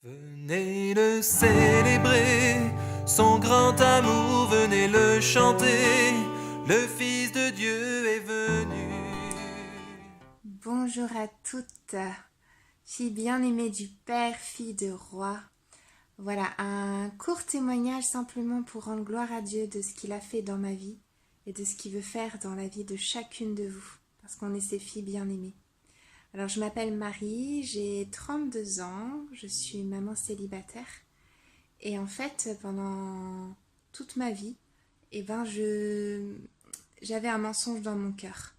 Venez le célébrer, son grand amour, venez le chanter, le Fils de Dieu est venu. Bonjour à toutes, filles bien-aimées du Père, filles de roi. Voilà, un court témoignage simplement pour rendre gloire à Dieu de ce qu'il a fait dans ma vie et de ce qu'il veut faire dans la vie de chacune de vous, parce qu'on est ses filles bien-aimées. Alors, je m'appelle Marie, j'ai 32 ans, je suis maman célibataire. Et en fait, pendant toute ma vie, j'avais un mensonge dans mon cœur.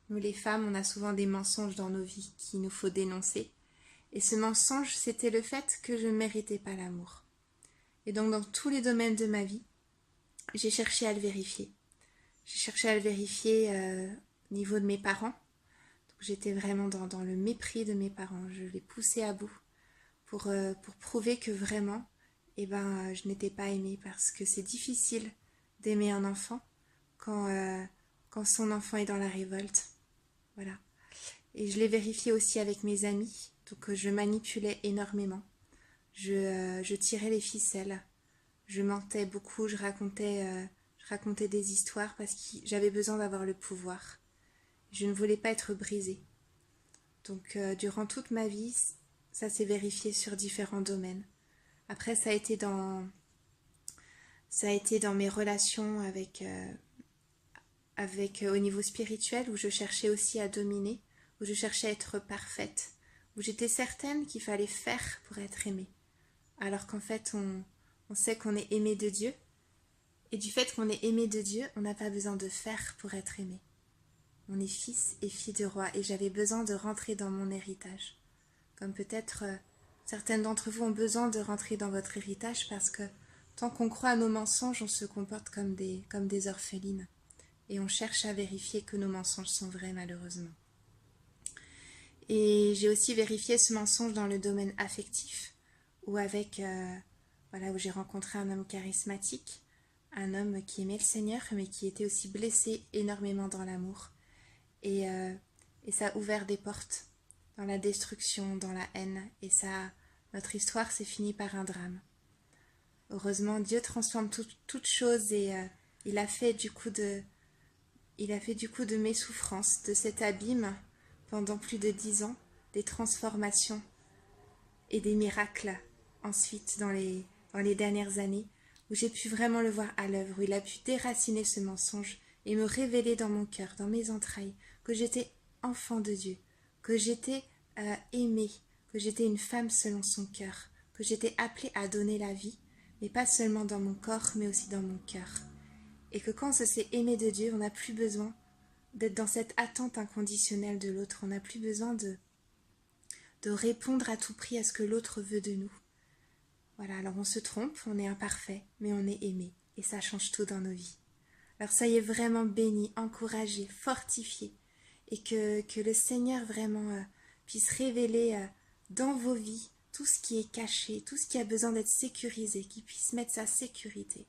Nous, les femmes, on a souvent des mensonges dans nos vies qu'il nous faut dénoncer. Et ce mensonge, c'était le fait que je ne méritais pas l'amour. Et donc, dans tous les domaines de ma vie, j'ai cherché à le vérifier. J'ai cherché à le vérifier au niveau de mes parents. J'étais vraiment dans le mépris de mes parents. Je les poussais à bout pour prouver que vraiment, je n'étais pas aimée, parce que c'est difficile d'aimer un enfant quand son enfant est dans la révolte. Voilà. Et je l'ai vérifié aussi avec mes amis. Donc je manipulais énormément. Je tirais les ficelles. Je mentais beaucoup. Je racontais des histoires parce que j'avais besoin d'avoir le pouvoir. Je ne voulais pas être brisée. Donc durant toute ma vie, ça s'est vérifié sur différents domaines. Après, ça a été dans mes relations au niveau spirituel, où je cherchais aussi à dominer, où je cherchais à être parfaite, où j'étais certaine qu'il fallait faire pour être aimée. Alors qu'en fait, on sait qu'on est aimé de Dieu, et du fait qu'on est aimé de Dieu, on n'a pas besoin de faire pour être aimé. On est fils et fille de roi, et j'avais besoin de rentrer dans mon héritage. Comme peut-être certaines d'entre vous ont besoin de rentrer dans votre héritage, parce que tant qu'on croit à nos mensonges, on se comporte comme des orphelines. Et on cherche à vérifier que nos mensonges sont vrais, malheureusement. Et j'ai aussi vérifié ce mensonge dans le domaine affectif, où où j'ai rencontré un homme charismatique, un homme qui aimait le Seigneur, mais qui était aussi blessé énormément dans l'amour. Et ça a ouvert des portes dans la destruction, dans la haine. Et notre histoire s'est finie par un drame. Heureusement, Dieu transforme toutes choses, et il a fait du coup de mes souffrances, de cet abîme, pendant plus de 10 ans, des transformations et des miracles ensuite dans les dernières années, où j'ai pu vraiment le voir à l'œuvre, où il a pu déraciner ce mensonge et me révéler dans mon cœur, dans mes entrailles, que j'étais enfant de Dieu, que j'étais aimée, que j'étais une femme selon son cœur, que j'étais appelée à donner la vie, mais pas seulement dans mon corps, mais aussi dans mon cœur. Et que quand on se sait aimé de Dieu, on n'a plus besoin d'être dans cette attente inconditionnelle de l'autre. On n'a plus besoin de répondre à tout prix à ce que l'autre veut de nous. Voilà, alors on se trompe, on est imparfait, mais on est aimé. Et ça change tout dans nos vies. Alors soyez vraiment bénis, encouragés, fortifiés. Et que le Seigneur vraiment puisse révéler dans vos vies tout ce qui est caché, tout ce qui a besoin d'être sécurisé, qu'il puisse mettre sa sécurité.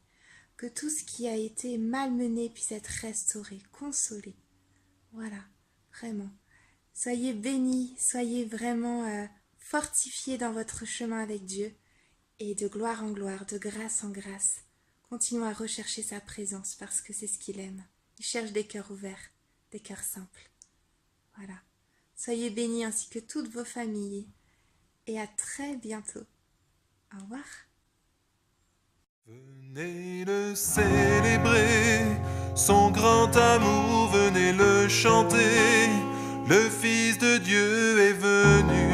Que tout ce qui a été malmené puisse être restauré, consolé. Voilà, vraiment. Soyez bénis, soyez vraiment fortifiés dans votre chemin avec Dieu, et de gloire en gloire, de grâce en grâce. Continuons à rechercher sa présence, parce que c'est ce qu'il aime. Il cherche des cœurs ouverts, des cœurs simples. Voilà. Soyez bénis ainsi que toutes vos familles, et à très bientôt. Au revoir. Venez le célébrer, son grand amour, venez le chanter, le Fils de Dieu est venu.